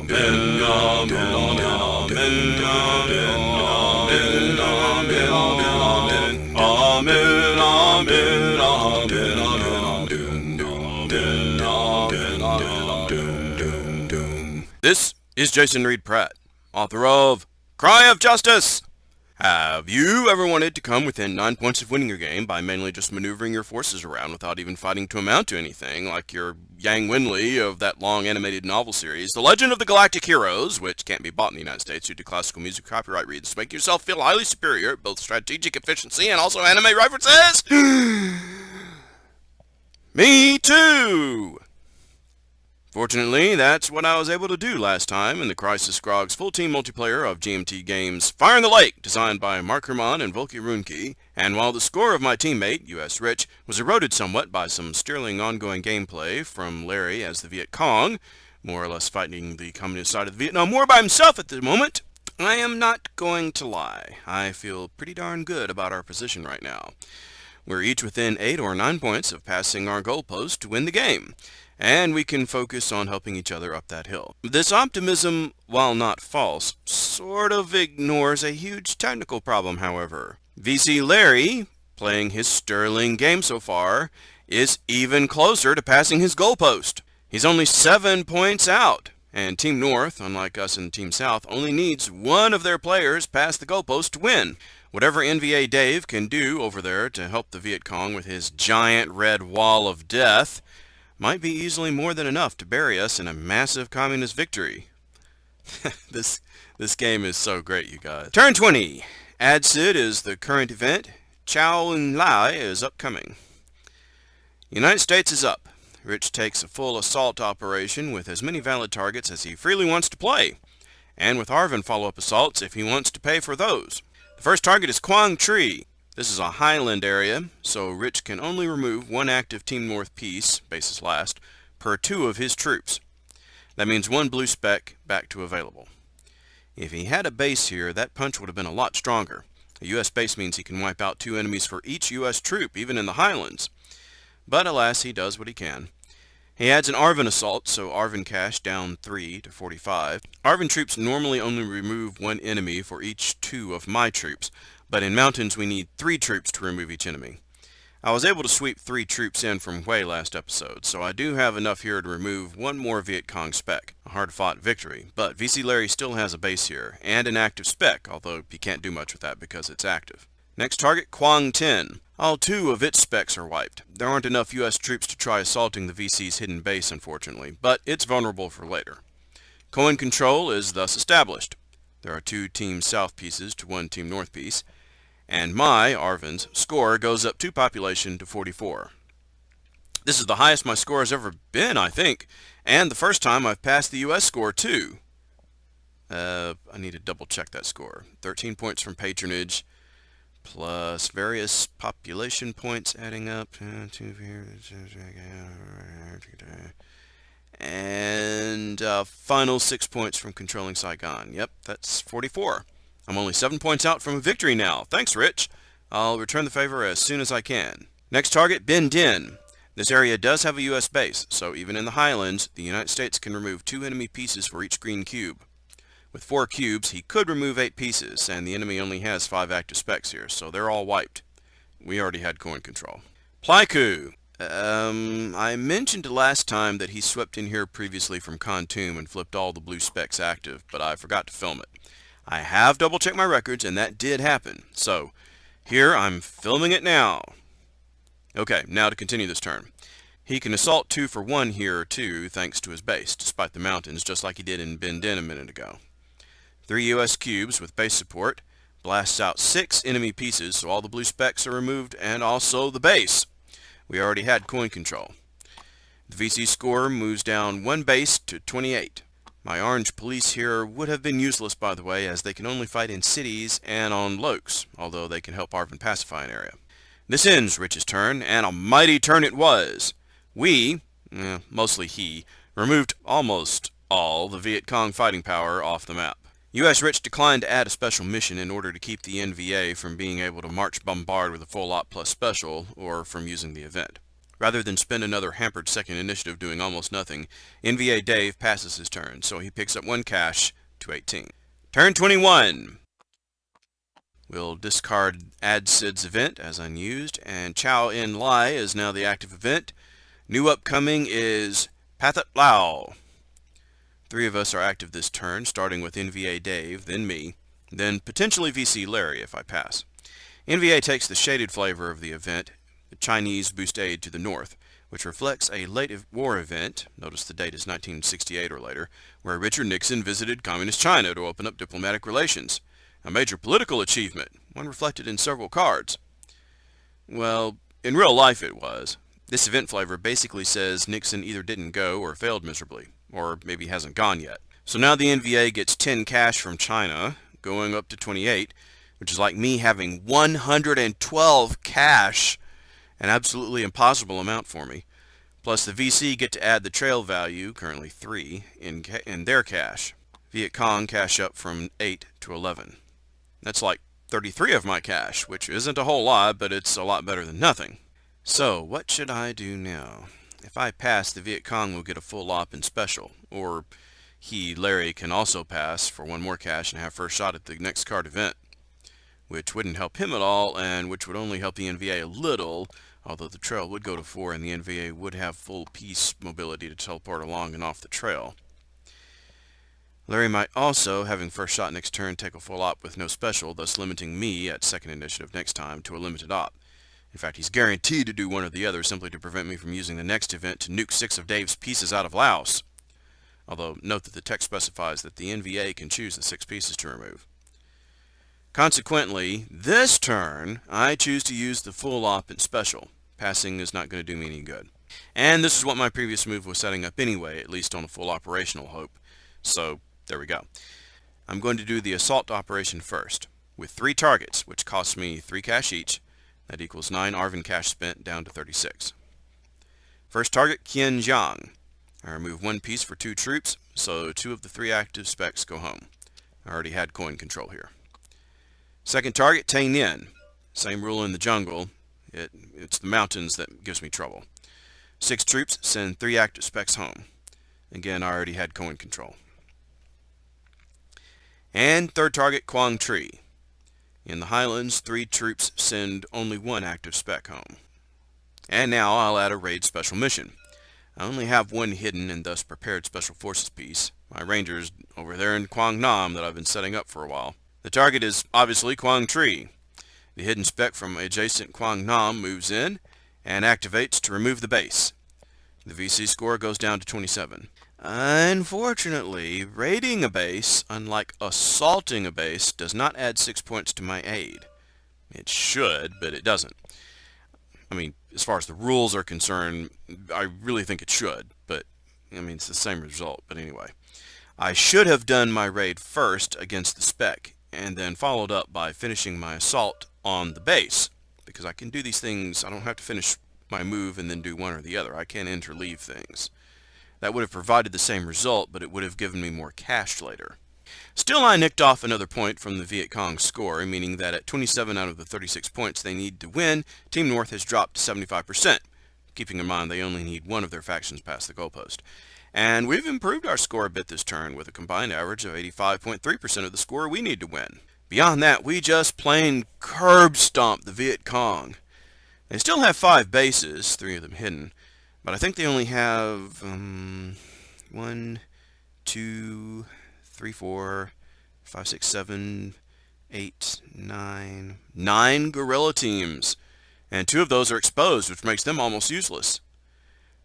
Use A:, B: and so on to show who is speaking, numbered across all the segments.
A: This is Jason Reed Pratt, author of Cry of Justice! Have you ever wanted to come within 9 points of winning your game by mainly just maneuvering your forces around without even fighting to amount to anything, like your Yang Winley of that long animated novel series, The Legend of the Galactic Heroes, which can't be bought in the United States due to classical music copyright reasons, make yourself feel highly superior at both strategic efficiency and also anime references? Me too! Fortunately, that's what I was able to do last time in the Crisis Grogs full-team multiplayer of GMT games Fire in the Lake, designed by Mark Herman and Volky Runke, and while the score of my teammate, US Rich, was eroded somewhat by some sterling ongoing gameplay from Larry as the Viet Cong, more or less fighting the communist side of the Vietnam War by himself at the moment, I am not going to lie. I feel pretty darn good about our position right now. We're each within 8 or 9 points of passing our goalpost to win the game, and we can focus on helping each other up that hill. This optimism, while not false, sort of ignores a huge technical problem, however. VC Larry, playing his sterling game so far, is even closer to passing his goalpost. He's only 7 points out, and Team North, unlike us in Team South, only needs one of their players past the goalpost to win. Whatever NVA-Dave can do over there to help the Viet Cong with his giant red wall of death might be easily more than enough to bury us in a massive communist victory. This game is so great, you guys. Turn 20. AdSid is the current event. Chow and Lai is upcoming. United States is up. Rich takes a full assault operation with as many valid targets as he freely wants to play, and with ARVN follow-up assaults if he wants to pay for those. The first target is Quang Tri. This is a highland area, so Rich can only remove one active Team North piece, bases last, per 2 of his troops. That means 1 blue spec back to available. If he had a base here, that punch would have been a lot stronger. A US base means he can wipe out 2 enemies for each US troop, even in the highlands. But alas, he does what he can. He adds an ARVN assault, so ARVN cash down 3 to 45. ARVN troops normally only remove 1 enemy for each 2 of my troops, but in mountains we need 3 troops to remove each enemy. I was able to sweep 3 troops in from Hue last episode, so I do have enough here to remove 1 more Viet Cong spec. A hard-fought victory, but VC Larry still has a base here, and an active spec, although he can't do much with that because it's active. Next target, Quang 10. All 2 of its specs are wiped. There aren't enough US troops to try assaulting the VC's hidden base, unfortunately, but it's vulnerable for later. Cohen control is thus established. There are 2 Team South pieces to 1 Team North piece, and my, ARVN's, score goes up 2 population to 44. This is the highest my score has ever been, I think, and the first time I've passed the US score too. I need to double check that score. 13 points from patronage, plus various population points adding up, and final 6 points from controlling Saigon. Yep, that's 44. I'm only 7 points out from a victory now. Thanks, Rich. I'll return the favor as soon as I can. Next target, Bin Din. This area does have a US base, so even in the highlands, the United States can remove 2 enemy pieces for each green cube. With 4 cubes, he could remove 8 pieces, and the enemy only has 5 active specs here, so they're all wiped. We already had coin control. Plyku. I mentioned last time that he swept in here previously from Kontum and flipped all the blue specs active, but I forgot to film it. I have double-checked my records, and that did happen, so here I'm filming it now. Okay, now to continue this turn. He can assault 2 for 1 here, too, thanks to his base, despite the mountains, just like he did in Bin Din a minute ago. 3 US cubes with base support, blasts out 6 enemy pieces, so all the blue specs are removed, and also the base. We already had coin control. The VC score moves down 1 base to 28. My orange police here would have been useless, by the way, as they can only fight in cities and on lokes, although they can help ARVN pacify an area. This ends Rich's turn, and a mighty turn it was. We, mostly he, removed almost all the Viet Cong fighting power off the map. US Rich declined to add a special mission in order to keep the NVA from being able to march bombard with a full op plus special, or from using the event. Rather than spend another hampered second initiative doing almost nothing, NVA-Dave passes his turn, so he picks up 1 cash to 18. Turn 21. We'll discard Add Sid's event as unused, and Chow In Lai is now the active event. New upcoming is Pathat Lao. 3 of us are active this turn, starting with NVA-Dave, then me, then potentially VC Larry if I pass. NVA takes the shaded flavor of the event, the Chinese boost aid to the north, which reflects a late war event, notice the date is 1968 or later, where Richard Nixon visited Communist China to open up diplomatic relations. A major political achievement, one reflected in several cards. Well, in real life it was. This event flavor basically says Nixon either didn't go or failed miserably, or maybe hasn't gone yet. So now the NVA gets 10 cash from China, going up to 28, which is like me having 112 cash, an absolutely impossible amount for me. Plus the VC get to add the trail value, currently 3, in their cash. Viet Cong cash up from 8 to 11. That's like 33 of my cash, which isn't a whole lot, but it's a lot better than nothing. So, what should I do now? If I pass, the Viet Cong will get a full op in special, or Larry, can also pass for 1 more cash and have first shot at the next card event, which wouldn't help him at all, and which would only help the NVA a little, although the trail would go to 4 and the NVA would have full piece mobility to teleport along and off the trail. Larry might also, having first shot next turn, take a full op with no special, thus limiting me at second initiative next time to a limited op. In fact, he's guaranteed to do one or the other simply to prevent me from using the next event to nuke 6 of Dave's pieces out of Laos. Although, note that the text specifies that the NVA can choose the 6 pieces to remove. Consequently, this turn, I choose to use the full op in special. Passing is not going to do me any good. And this is what my previous move was setting up anyway, at least on a full operational hope. So, there we go. I'm going to do the assault operation first, with 3 targets, which cost me 3 cash each. That equals 9 ARVN cash spent, down to 36. First target, Qianjiang. I remove 1 piece for 2 troops, so 2 of the 3 active specs go home. I already had coin control here. Second target, Tainan. Same rule in the jungle. It's the mountains that gives me trouble. 6 troops, send 3 active specs home. Again, I already had coin control. And third target, Quang Tri. In the highlands, 3 troops send only 1 active spec home. And now I'll add a raid special mission. I only have 1 hidden and thus prepared special forces piece, my rangers over there in Quang Nam that I've been setting up for a while. The target is obviously Quang Tri. The hidden spec from adjacent Quang Nam moves in and activates to remove the base. The VC score goes down to 27. Unfortunately, raiding a base, unlike assaulting a base, does not add 6 points to my aid. It should, but it doesn't. I mean, as far as the rules are concerned, I really think it should, but, I mean, it's the same result, but anyway. I should have done my raid first against the spec, and then followed up by finishing my assault on the base, because I can do these things, I don't have to finish my move and then do one or the other. I can interleave things. That would have provided the same result, but it would have given me more cash later. Still, I nicked off another point from the Viet Cong score, meaning that at 27 out of the 36 points they need to win, Team North has dropped to 75%, keeping in mind they only need 1 of their factions past the goalpost. And we've improved our score a bit this turn, with a combined average of 85.3% of the score we need to win. Beyond that, we just plain curb stomped the Viet Cong. They still have 5 bases, 3 of them hidden, but I think they only have 1, 2, 3, 4, 5, 6, 7, 8, 9 guerrilla teams, and 2 of those are exposed, which makes them almost useless.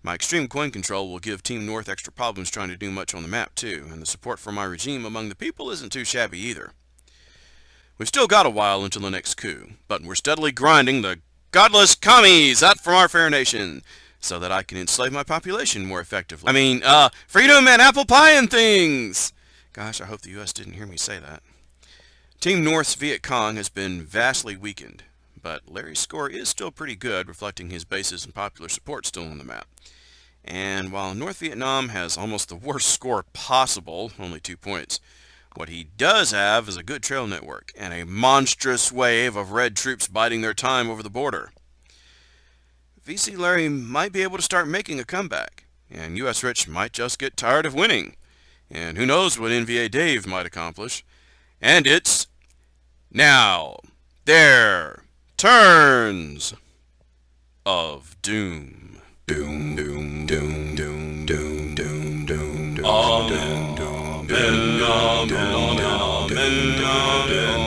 A: My extreme coin control will give Team North extra problems trying to do much on the map too, and the support for my regime among the people isn't too shabby either. We've still got a while until the next coup, but we're steadily grinding the godless commies out from our fair nation, so that I can enslave my population more effectively. I mean, freedom and apple pie and things! Gosh, I hope the U.S. didn't hear me say that. Team North's Viet Cong has been vastly weakened, but Larry's score is still pretty good, reflecting his bases and popular support still on the map. And while North Vietnam has almost the worst score possible, only 2 points, what he does have is a good trail network, and a monstrous wave of red troops biding their time over the border. VC Larry might be able to start making a comeback, and US Rich might just get tired of winning. And who knows what NVA-Dave might accomplish. And it's now their turns of doom. Doom, doom, doom, doom, doom, doom, doom, doom. Amen, amen, amen, amen, amen.